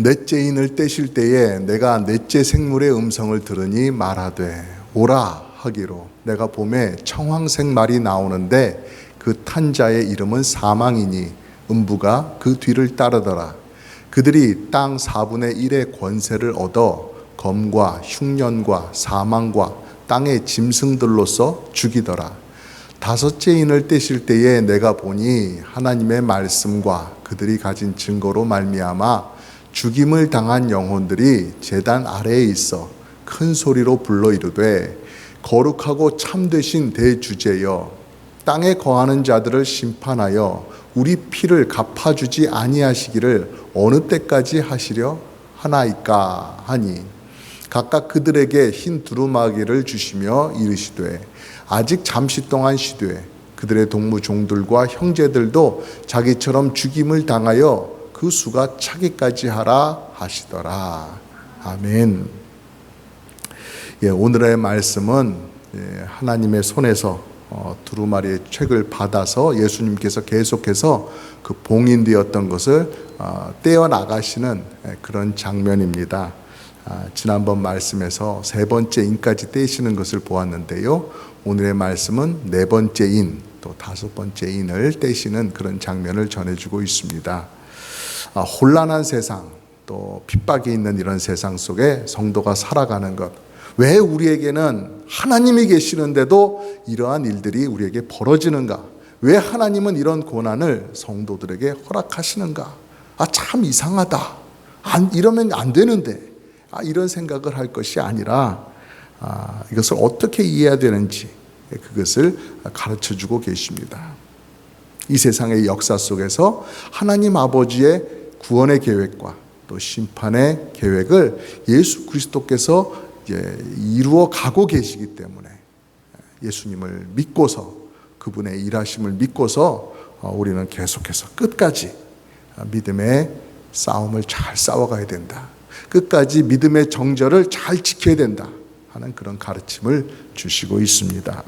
넷째 인을 떼실 때에 내가 넷째 생물의 음성을 들으니 말하되 오라 하기로 내가 봄에 청황색 말이 나오는데 그 탄 자의 이름은 사망이니 음부가 그 뒤를 따르더라. 그들이 땅 4분의 1의 권세를 얻어 검과 흉년과 사망과 땅의 짐승들로서 죽이더라. 다섯째 인을 떼실 때에 내가 보니 하나님의 말씀과 그들이 가진 증거로 말미암아 죽임을 당한 영혼들이 제단 아래에 있어 큰 소리로 불러 이르되 거룩하고 참되신 대주제여 땅에 거하는 자들을 심판하여 우리 피를 갚아주지 아니하시기를 어느 때까지 하시려 하나이까 하니 각각 그들에게 흰 두루마기를 주시며 이르시되 아직 잠시 동안 쉬되 그들의 동무 종들과 형제들도 자기처럼 죽임을 당하여 그 수가 차기까지 하라 하시더라. 아멘. 오늘의 말씀은 하나님의 손에서 두루마리의 책을 받아서 예수님께서 계속해서 그 봉인되었던 것을 떼어나가시는 그런 장면입니다. 지난번 말씀에서 세 번째 인까지 떼시는 것을 보았는데요. 오늘의 말씀은 네 번째 인, 또 다섯 번째 인을 떼시는 그런 장면을 전해주고 있습니다. 혼란한 세상, 또 핍박이 있는 이런 세상 속에 성도가 살아가는 것, 왜 우리에게는 하나님이 계시는데도 이러한 일들이 우리에게 벌어지는가? 왜 하나님은 이런 고난을 성도들에게 허락하시는가? 참 이상하다. 이러면 안 되는데. 이런 생각을 할 것이 아니라 이것을 어떻게 이해해야 되는지 그것을 가르쳐주고 계십니다. 이 세상의 역사 속에서 하나님 아버지의 구원의 계획과 또 심판의 계획을 예수 그리스도께서 이루어 가고 계시기 때문에 예수님을 믿고서 그분의 일하심을 믿고서 우리는 계속해서 끝까지 믿음의 싸움을 잘 싸워가야 된다. 끝까지 믿음의 정절을 잘 지켜야 된다 하는 그런 가르침을 주시고 있습니다.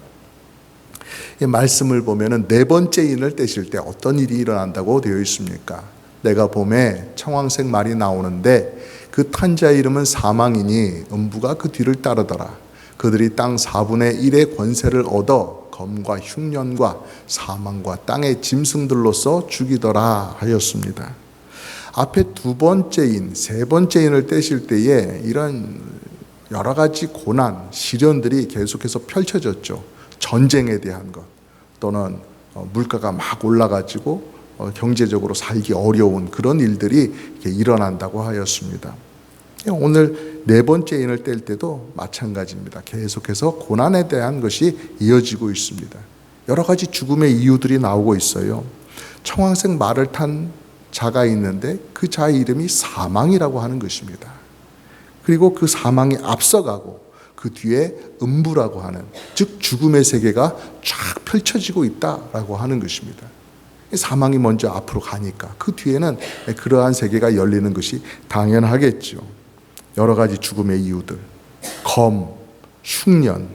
이 말씀을 보면은 네 번째 인을 떼실 때 어떤 일이 일어난다고 되어 있습니까? 내가 봄에 청황색 말이 나오는데 그 탄 자의 이름은 사망이니 음부가 그 뒤를 따르더라. 그들이 땅 4분의 1의 권세를 얻어 검과 흉년과 사망과 땅의 짐승들로서 죽이더라 하였습니다. 앞에 두 번째 인, 세 번째 인을 떼실 때에 이런 여러 가지 고난, 시련들이 계속해서 펼쳐졌죠. 전쟁에 대한 것, 또는 물가가 막 올라가지고 경제적으로 살기 어려운 그런 일들이 일어난다고 하였습니다. 오늘 네 번째 인을 뗄 때도 마찬가지입니다. 계속해서 고난에 대한 것이 이어지고 있습니다. 여러 가지 죽음의 이유들이 나오고 있어요. 청황색 말을 탄 자가 있는데 그 자의 이름이 사망이라고 하는 것입니다. 그리고 그 사망이 앞서가고 그 뒤에 음부라고 하는, 즉 죽음의 세계가 쫙 펼쳐지고 있다라고 하는 것입니다. 사망이 먼저 앞으로 가니까 그 뒤에는 그러한 세계가 열리는 것이 당연하겠죠. 여러 가지 죽음의 이유들, 검, 흉년,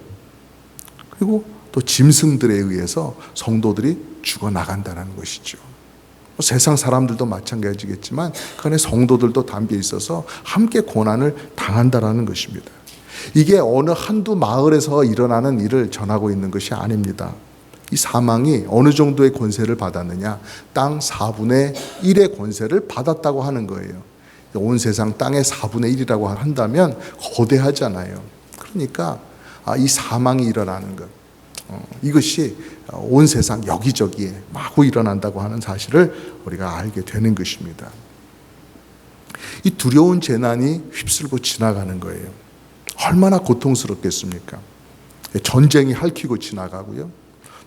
그리고 또 짐승들에 의해서 성도들이 죽어나간다는 것이죠. 세상 사람들도 마찬가지겠지만 그 안에 성도들도 담겨 있어서 함께 고난을 당한다는 것입니다. 이게 어느 한두 마을에서 일어나는 일을 전하고 있는 것이 아닙니다. 이 사망이 어느 정도의 권세를 받았느냐? 땅 4분의 1의 권세를 받았다고 하는 거예요. 온 세상 땅의 4분의 1이라고 한다면 거대하잖아요. 그러니까 이 사망이 일어나는 것, 이것이 온 세상 여기저기에 마구 일어난다고 하는 사실을 우리가 알게 되는 것입니다. 이 두려운 재난이 휩쓸고 지나가는 거예요. 얼마나 고통스럽겠습니까? 전쟁이 핥히고 지나가고요.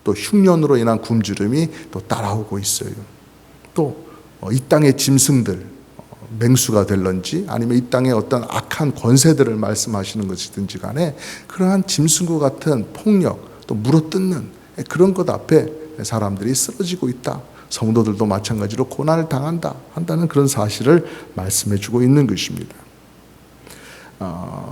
또 흉년으로 인한 굶주림이 또 따라오고 있어요. 또 이 땅의 짐승들, 맹수가 될런지 아니면 이 땅의 어떤 악한 권세들을 말씀하시는 것이든지 간에 그러한 짐승과 같은 폭력, 또 물어뜯는 그런 것 앞에 사람들이 쓰러지고 있다. 성도들도 마찬가지로 고난을 한다는 그런 사실을 말씀해 주고 있는 것입니다.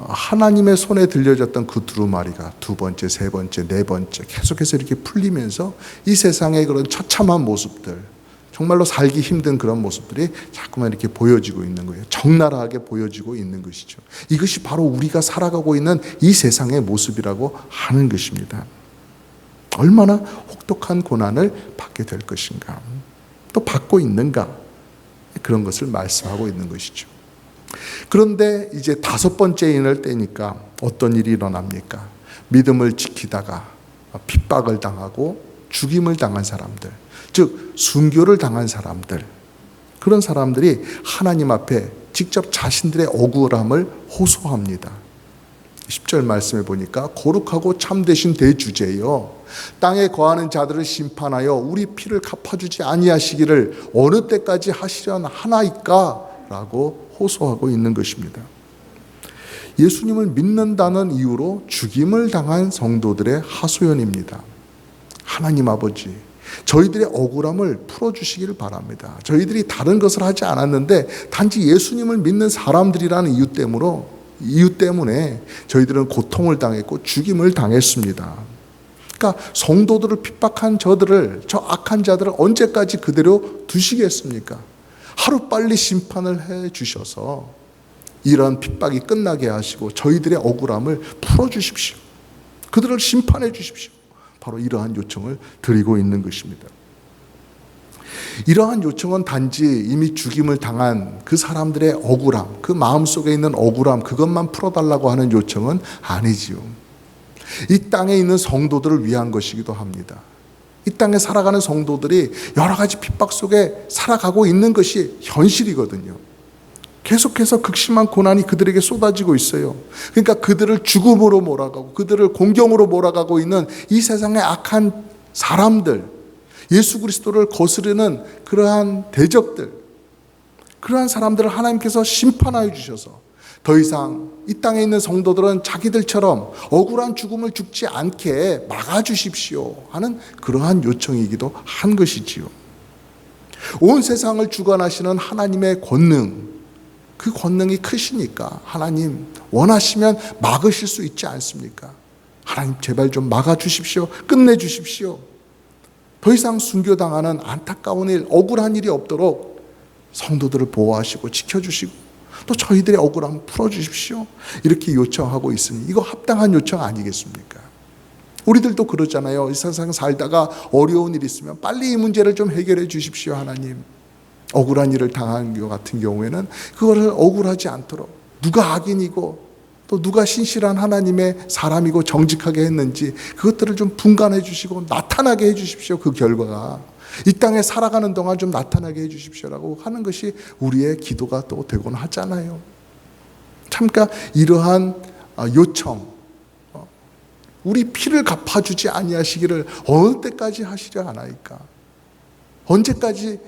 하나님의 손에 들려졌던 그 두루마리가 두 번째, 세 번째, 네 번째 계속해서 이렇게 풀리면서 이 세상의 그런 처참한 모습들, 정말로 살기 힘든 그런 모습들이 자꾸만 이렇게 보여지고 있는 거예요. 적나라하게 보여지고 있는 것이죠. 이것이 바로 우리가 살아가고 있는 이 세상의 모습이라고 하는 것입니다. 얼마나 혹독한 고난을 받게 될 것인가, 또 받고 있는가, 그런 것을 말씀하고 있는 것이죠. 그런데 이제 5번째 인을 떼니까 어떤 일이 일어납니까? 믿음을 지키다가 핍박을 당하고 죽임을 당한 사람들, 즉 순교를 당한 사람들, 그런 사람들이 하나님 앞에 직접 자신들의 억울함을 호소합니다. 10절 말씀에 보니까 거룩하고 참되신 대주제여, 땅에 거하는 자들을 심판하여 우리 피를 갚아주지 아니하시기를 어느 때까지 하시려나 하나이까? 라고 호소하고 있는 것입니다. 예수님을 믿는다는 이유로 죽임을 당한 성도들의 하소연입니다. 하나님 아버지, 저희들의 억울함을 풀어주시기를 바랍니다. 저희들이 다른 것을 하지 않았는데 단지 예수님을 믿는 사람들이라는 이유 때문에 저희들은 고통을 당했고 죽임을 당했습니다. 그러니까 성도들을 핍박한 저 악한 자들을 언제까지 그대로 두시겠습니까? 하루빨리 심판을 해 주셔서 이런 핍박이 끝나게 하시고 저희들의 억울함을 풀어주십시오. 그들을 심판해 주십시오. 바로 이러한 요청을 드리고 있는 것입니다. 이러한 요청은 단지 이미 죽임을 당한 그 사람들의 억울함, 그 마음속에 있는 억울함, 그것만 풀어달라고 하는 요청은 아니지요. 이 땅에 있는 성도들을 위한 것이기도 합니다. 이 땅에 살아가는 성도들이 여러 가지 핍박 속에 살아가고 있는 것이 현실이거든요. 계속해서 극심한 고난이 그들에게 쏟아지고 있어요. 그러니까 그들을 죽음으로 몰아가고 그들을 공경으로 몰아가고 있는 이 세상의 악한 사람들, 예수 그리스도를 거스르는 그러한 대적들, 그러한 사람들을 하나님께서 심판하여 주셔서 더 이상 이 땅에 있는 성도들은 자기들처럼 억울한 죽음을 죽지 않게 막아주십시오 하는 그러한 요청이기도 한 것이지요. 온 세상을 주관하시는 하나님의 권능, 그 권능이 크시니까 하나님 원하시면 막으실 수 있지 않습니까? 하나님 제발 좀 막아주십시오. 끝내주십시오. 더 이상 순교당하는 안타까운 일, 억울한 일이 없도록 성도들을 보호하시고 지켜주시고 또 저희들의 억울함을 풀어주십시오. 이렇게 요청하고 있으니 이거 합당한 요청 아니겠습니까? 우리들도 그러잖아요. 이 세상 살다가 어려운 일이 있으면 빨리 이 문제를 좀 해결해 주십시오 하나님. 억울한 일을 당한 것 같은 경우에는 그거를 억울하지 않도록 누가 악인이고 또 누가 신실한 하나님의 사람이고 정직하게 했는지 그것들을 좀 분간해 주시고 나타나게 해 주십시오. 그 결과가 이 땅에 살아가는 동안 좀 나타나게 해 주십시오라고 하는 것이 우리의 기도가 또 되곤 하잖아요. 참, 그러니까 이러한 요청, 우리 피를 갚아주지 아니하시기를 어느 때까지 하시려 하나이까? 언제까지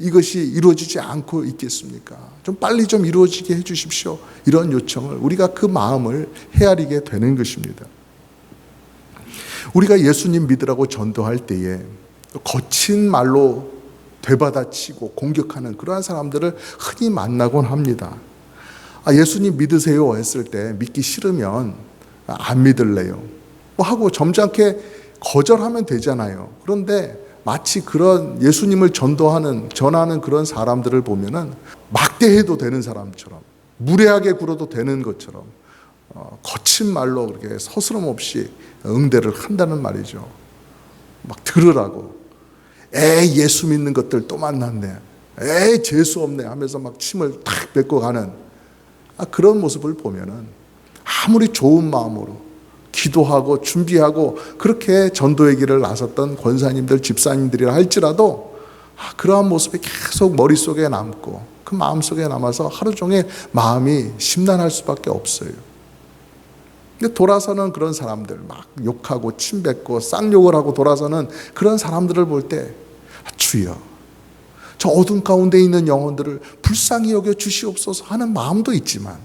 이것이 이루어지지 않고 있겠습니까? 좀 빨리 좀 이루어지게 해 주십시오. 이런 요청을 우리가 그 마음을 헤아리게 되는 것입니다. 우리가 예수님 믿으라고 전도할 때에 거친 말로 되받아치고 공격하는 그러한 사람들을 흔히 만나곤 합니다. 예수님 믿으세요 했을 때 믿기 싫으면 안 믿을래요 뭐 하고 점잖게 거절하면 되잖아요. 그런데 마치 그런 예수님을 전하는 그런 사람들을 보면은 막대해도 되는 사람처럼 무례하게 굴어도 되는 것처럼 거친 말로 그렇게 서스럼 없이 응대를 한다는 말이죠. 막 들으라고. 에이 예수 믿는 것들 또 만났네. 에이 재수 없네 하면서 막 침을 탁 뱉고 가는 그런 모습을 보면은 아무리 좋은 마음으로 기도하고 준비하고 그렇게 전도의 길을 나섰던 권사님들, 집사님들이라 할지라도 그러한 모습이 계속 머릿속에 남고 그 마음속에 남아서 하루 종일 마음이 심란할 수밖에 없어요. 근데 돌아서는 그런 사람들 막 욕하고 침뱉고 쌍욕을 하고 돌아서는 그런 사람들을 볼 때 주여 저 어둠 가운데 있는 영혼들을 불쌍히 여겨 주시옵소서 하는 마음도 있지만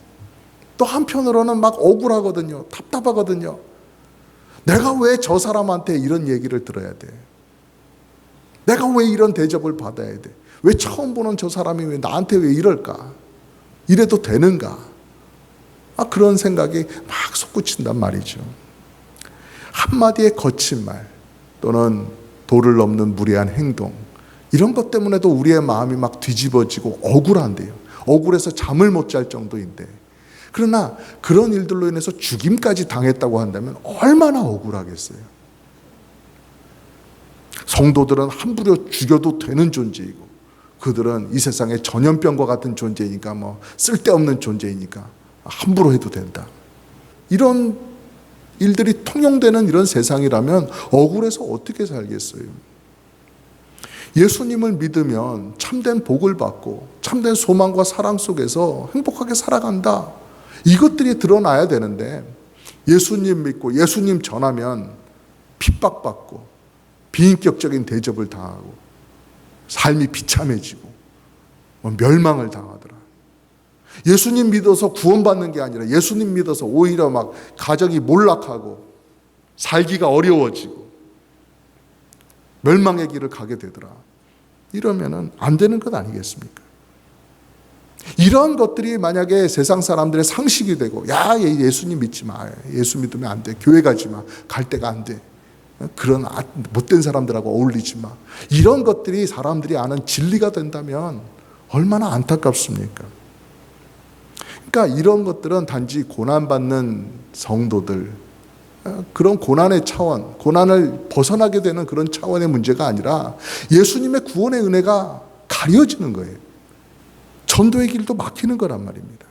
또 한편으로는 막 억울하거든요. 답답하거든요. 내가 왜 저 사람한테 이런 얘기를 들어야 돼? 내가 왜 이런 대접을 받아야 돼? 왜 처음 보는 저 사람이 왜 나한테 왜 이럴까? 이래도 되는가? 그런 생각이 막 솟구친단 말이죠. 한마디의 거친 말 또는 도를 넘는 무례한 행동, 이런 것 때문에도 우리의 마음이 막 뒤집어지고 억울한데요. 억울해서 잠을 못 잘 정도인데, 그러나 그런 일들로 인해서 죽임까지 당했다고 한다면 얼마나 억울하겠어요. 성도들은 함부로 죽여도 되는 존재이고, 그들은 이 세상의 전염병과 같은 존재이니까, 쓸데없는 존재이니까 함부로 해도 된다. 이런 일들이 통용되는 이런 세상이라면 억울해서 어떻게 살겠어요? 예수님을 믿으면 참된 복을 받고 참된 소망과 사랑 속에서 행복하게 살아간다. 이것들이 드러나야 되는데, 예수님 믿고 예수님 전하면 핍박받고 비인격적인 대접을 당하고 삶이 비참해지고 멸망을 당하더라. 예수님 믿어서 구원받는 게 아니라 예수님 믿어서 오히려 막 가정이 몰락하고 살기가 어려워지고 멸망의 길을 가게 되더라. 이러면은 안 되는 것 아니겠습니까? 이런 것들이 만약에 세상 사람들의 상식이 되고, 야, 예수님 믿지 마. 예수 믿으면 안 돼. 교회 가지 마. 갈 데가 안 돼. 그런 못된 사람들하고 어울리지 마. 이런 것들이 사람들이 아는 진리가 된다면 얼마나 안타깝습니까? 그러니까 이런 것들은 단지 고난받는 성도들, 그런 고난의 차원, 고난을 벗어나게 되는 그런 차원의 문제가 아니라 예수님의 구원의 은혜가 가려지는 거예요. 전도의 길도 막히는 거란 말입니다.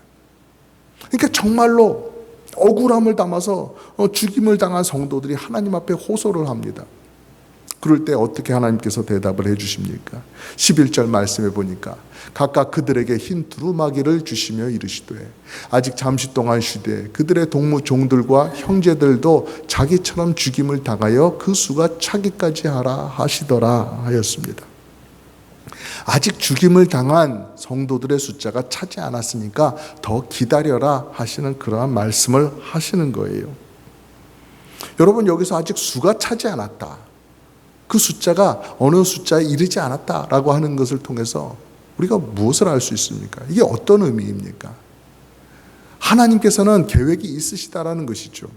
그러니까 정말로 억울함을 담아서 죽임을 당한 성도들이 하나님 앞에 호소를 합니다. 그럴 때 어떻게 하나님께서 대답을 해 주십니까? 11절 말씀해 보니까 각각 그들에게 흰 두루마기를 주시며 이르시되 아직 잠시 동안 쉬되 그들의 동무 종들과 형제들도 자기처럼 죽임을 당하여 그 수가 차기까지 하라 하시더라 하였습니다. 아직 죽임을 당한 성도들의 숫자가 차지 않았으니까 더 기다려라 하시는 그러한 말씀을 하시는 거예요. 여러분, 여기서 아직 수가 차지 않았다, 그 숫자가 어느 숫자에 이르지 않았다라고 하는 것을 통해서 우리가 무엇을 알 수 있습니까? 이게 어떤 의미입니까? 하나님께서는 계획이 있으시다라는 것이죠.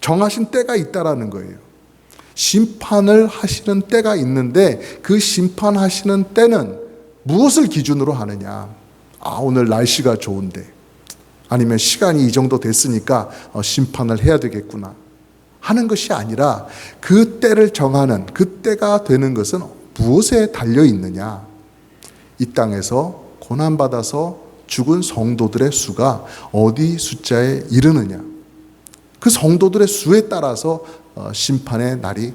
정하신 때가 있다라는 거예요. 심판을 하시는 때가 있는데 그 심판하시는 때는 무엇을 기준으로 하느냐? 오늘 날씨가 좋은데, 아니면 시간이 이 정도 됐으니까 심판을 해야 되겠구나 하는 것이 아니라, 그 때를 정하는, 그 때가 되는 것은 무엇에 달려 있느냐? 이 땅에서 고난받아서 죽은 성도들의 수가 어디 숫자에 이르느냐? 그 성도들의 수에 따라서 심판의 날이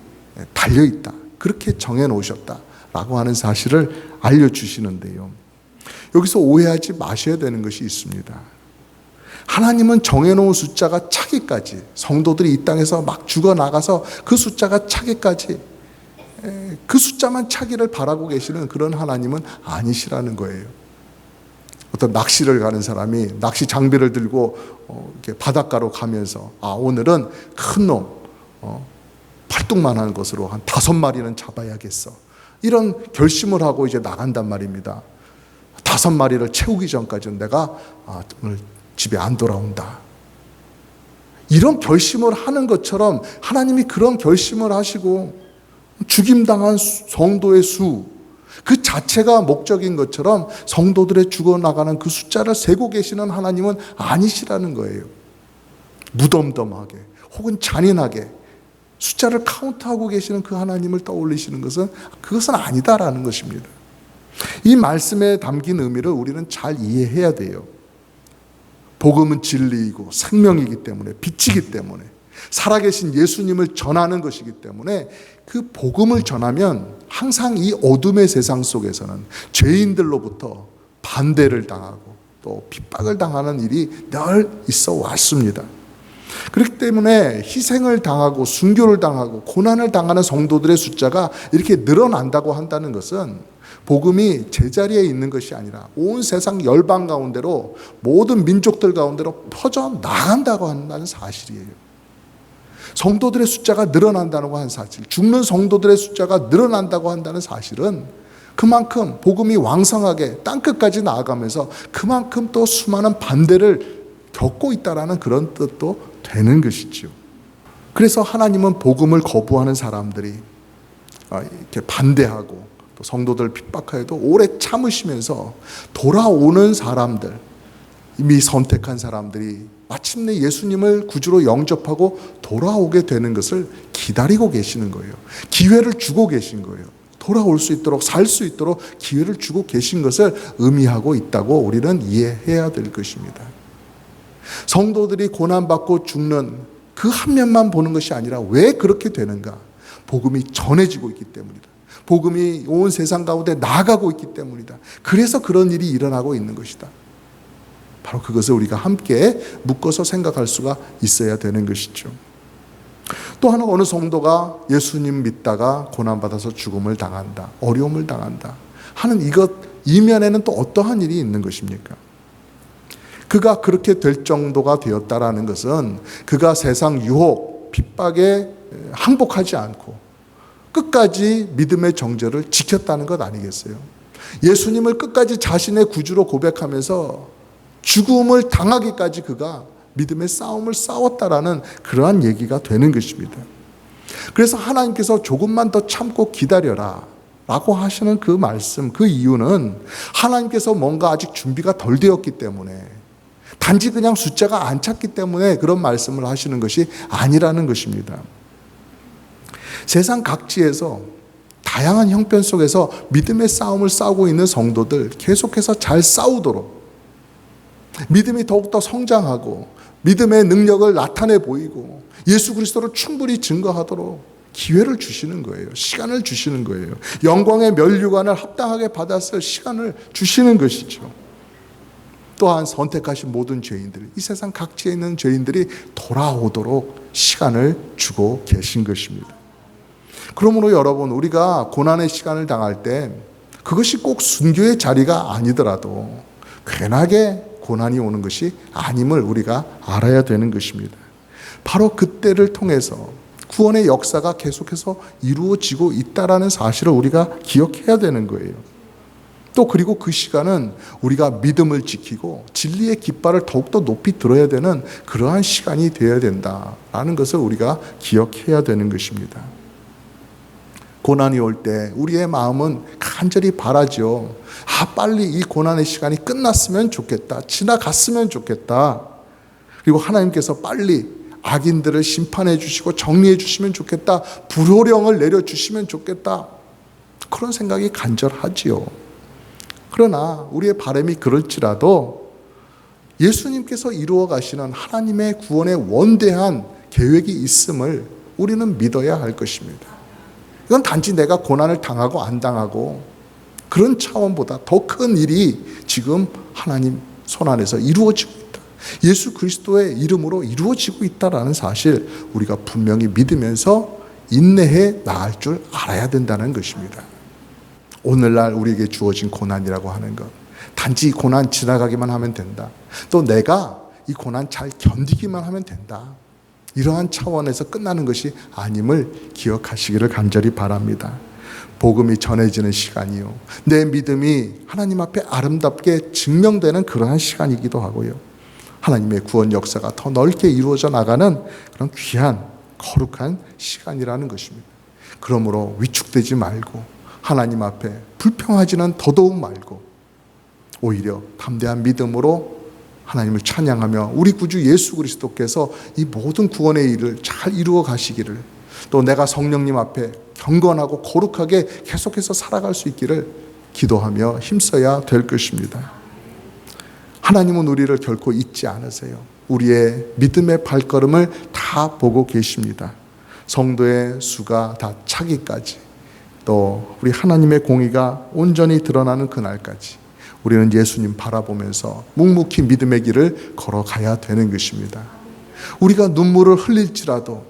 달려있다, 그렇게 정해놓으셨다라고 하는 사실을 알려주시는데요. 여기서 오해하지 마셔야 되는 것이 있습니다. 하나님은 정해놓은 숫자가 차기까지, 성도들이 이 땅에서 막 죽어나가서 그 숫자가 차기까지, 그 숫자만 차기를 바라고 계시는 그런 하나님은 아니시라는 거예요. 어떤 낚시를 가는 사람이 낚시 장비를 들고 이렇게 바닷가로 가면서 오늘은 큰 놈, 팔뚝만한 것으로 한 5마리는 잡아야겠어, 이런 결심을 하고 이제 나간단 말입니다. 5마리를 채우기 전까지는 내가 오늘 집에 안 돌아온다, 이런 결심을 하는 것처럼 하나님이 그런 결심을 하시고 죽임당한 성도의 수 그 자체가 목적인 것처럼 성도들의 죽어나가는 그 숫자를 세고 계시는 하나님은 아니시라는 거예요. 무덤덤하게 혹은 잔인하게 숫자를 카운트하고 계시는 그 하나님을 떠올리시는 것은, 그것은 아니다라는 것입니다. 이 말씀에 담긴 의미를 우리는 잘 이해해야 돼요. 복음은 진리이고 생명이기 때문에, 빛이기 때문에, 살아계신 예수님을 전하는 것이기 때문에, 그 복음을 전하면 항상 이 어둠의 세상 속에서는 죄인들로부터 반대를 당하고 또 핍박을 당하는 일이 늘 있어 왔습니다. 그렇기 때문에 희생을 당하고 순교를 당하고 고난을 당하는 성도들의 숫자가 이렇게 늘어난다고 한다는 것은, 복음이 제자리에 있는 것이 아니라 온 세상 열방 가운데로, 모든 민족들 가운데로 퍼져 나간다고 한다는 사실이에요. 성도들의 숫자가 늘어난다고 하는 사실, 죽는 성도들의 숫자가 늘어난다고 한다는 사실은 그만큼 복음이 왕성하게 땅끝까지 나아가면서 그만큼 또 수많은 반대를 겪고 있다라는 그런 뜻도 되는 것이죠. 그래서 하나님은 복음을 거부하는 사람들이 이렇게 반대하고 또 또 성도들 핍박하여도 오래 참으시면서 돌아오는 사람들, 이미 선택한 사람들이 마침내 예수님을 구주로 영접하고 돌아오게 되는 것을 기다리고 계시는 거예요. 기회를 주고 계신 거예요. 돌아올 수 있도록, 살 수 있도록 기회를 주고 계신 것을 의미하고 있다고 우리는 이해해야 될 것입니다. 성도들이 고난받고 죽는 그 한 면만 보는 것이 아니라 왜 그렇게 되는가? 복음이 전해지고 있기 때문이다. 복음이 온 세상 가운데 나아가고 있기 때문이다. 그래서 그런 일이 일어나고 있는 것이다. 바로 그것을 우리가 함께 묶어서 생각할 수가 있어야 되는 것이죠. 또 하나, 어느 성도가 예수님 믿다가 고난받아서 죽음을 당한다, 어려움을 당한다 하는 이것 이면에는 또 어떠한 일이 있는 것입니까? 그가 그렇게 될 정도가 되었다라는 것은 그가 세상 유혹, 핍박에 항복하지 않고 끝까지 믿음의 정절을 지켰다는 것 아니겠어요? 예수님을 끝까지 자신의 구주로 고백하면서 죽음을 당하기까지 그가 믿음의 싸움을 싸웠다라는 그러한 얘기가 되는 것입니다. 그래서 하나님께서 조금만 더 참고 기다려라 라고 하시는 그 말씀, 그 이유는 하나님께서 뭔가 아직 준비가 덜 되었기 때문에, 단지 그냥 숫자가 안 찼기 때문에 그런 말씀을 하시는 것이 아니라는 것입니다. 세상 각지에서 다양한 형편 속에서 믿음의 싸움을 싸우고 있는 성도들 계속해서 잘 싸우도록, 믿음이 더욱더 성장하고 믿음의 능력을 나타내 보이고 예수 그리스도를 충분히 증거하도록 기회를 주시는 거예요. 시간을 주시는 거예요. 영광의 면류관을 합당하게 받았을 시간을 주시는 것이죠. 또한 선택하신 모든 죄인들, 이 세상 각지에 있는 죄인들이 돌아오도록 시간을 주고 계신 것입니다. 그러므로 여러분, 우리가 고난의 시간을 당할 때 그것이 꼭 순교의 자리가 아니더라도 괜하게 고난이 오는 것이 아님을 우리가 알아야 되는 것입니다. 바로 그때를 통해서 구원의 역사가 계속해서 이루어지고 있다는 사실을 우리가 기억해야 되는 거예요. 또 그리고 그 시간은 우리가 믿음을 지키고 진리의 깃발을 더욱더 높이 들어야 되는 그러한 시간이 되어야 된다라는 것을 우리가 기억해야 되는 것입니다. 고난이 올 때 우리의 마음은 간절히 바라죠. 빨리 이 고난의 시간이 끝났으면 좋겠다. 지나갔으면 좋겠다. 그리고 하나님께서 빨리 악인들을 심판해 주시고 정리해 주시면 좋겠다. 불호령을 내려주시면 좋겠다. 그런 생각이 간절하지요. 그러나 우리의 바람이 그럴지라도 예수님께서 이루어 가시는 하나님의 구원의 원대한 계획이 있음을 우리는 믿어야 할 것입니다. 이건 단지 내가 고난을 당하고 안 당하고 그런 차원보다 더 큰 일이 지금 하나님 손 안에서 이루어지고 있다. 예수 그리스도의 이름으로 이루어지고 있다라는 사실 우리가 분명히 믿으면서 인내해 나갈 줄 알아야 된다는 것입니다. 오늘날 우리에게 주어진 고난이라고 하는 것, 단지 이 고난 지나가기만 하면 된다. 또 내가 이 고난 잘 견디기만 하면 된다. 이러한 차원에서 끝나는 것이 아님을 기억하시기를 간절히 바랍니다. 복음이 전해지는 시간이요, 내 믿음이 하나님 앞에 아름답게 증명되는 그러한 시간이기도 하고요, 하나님의 구원 역사가 더 넓게 이루어져 나가는 그런 귀한 거룩한 시간이라는 것입니다. 그러므로 위축되지 말고 하나님 앞에 불평하지는 더더욱 말고 오히려 담대한 믿음으로 하나님을 찬양하며 우리 구주 예수 그리스도께서 이 모든 구원의 일을 잘 이루어 가시기를, 또 내가 성령님 앞에 경건하고 거룩하게 계속해서 살아갈 수 있기를 기도하며 힘써야 될 것입니다. 하나님은 우리를 결코 잊지 않으세요. 우리의 믿음의 발걸음을 다 보고 계십니다. 성도의 수가 다 차기까지, 또 우리 하나님의 공의가 온전히 드러나는 그날까지 우리는 예수님 바라보면서 묵묵히 믿음의 길을 걸어가야 되는 것입니다. 우리가 눈물을 흘릴지라도,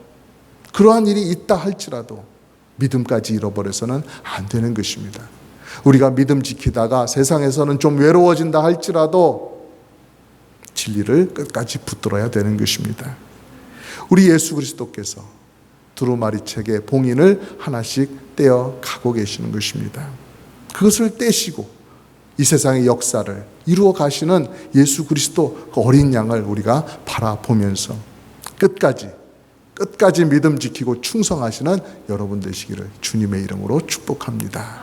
그러한 일이 있다 할지라도 믿음까지 잃어버려서는 안 되는 것입니다. 우리가 믿음 지키다가 세상에서는 좀 외로워진다 할지라도 진리를 끝까지 붙들어야 되는 것입니다. 우리 예수 그리스도께서 두루마리책의 봉인을 하나씩 떼어 가고 계시는 것입니다. 그것을 떼시고 이 세상의 역사를 이루어 가시는 예수 그리스도 그 어린 양을 우리가 바라보면서 끝까지 믿음 지키고 충성하시는 여러분 되시기를 주님의 이름으로 축복합니다.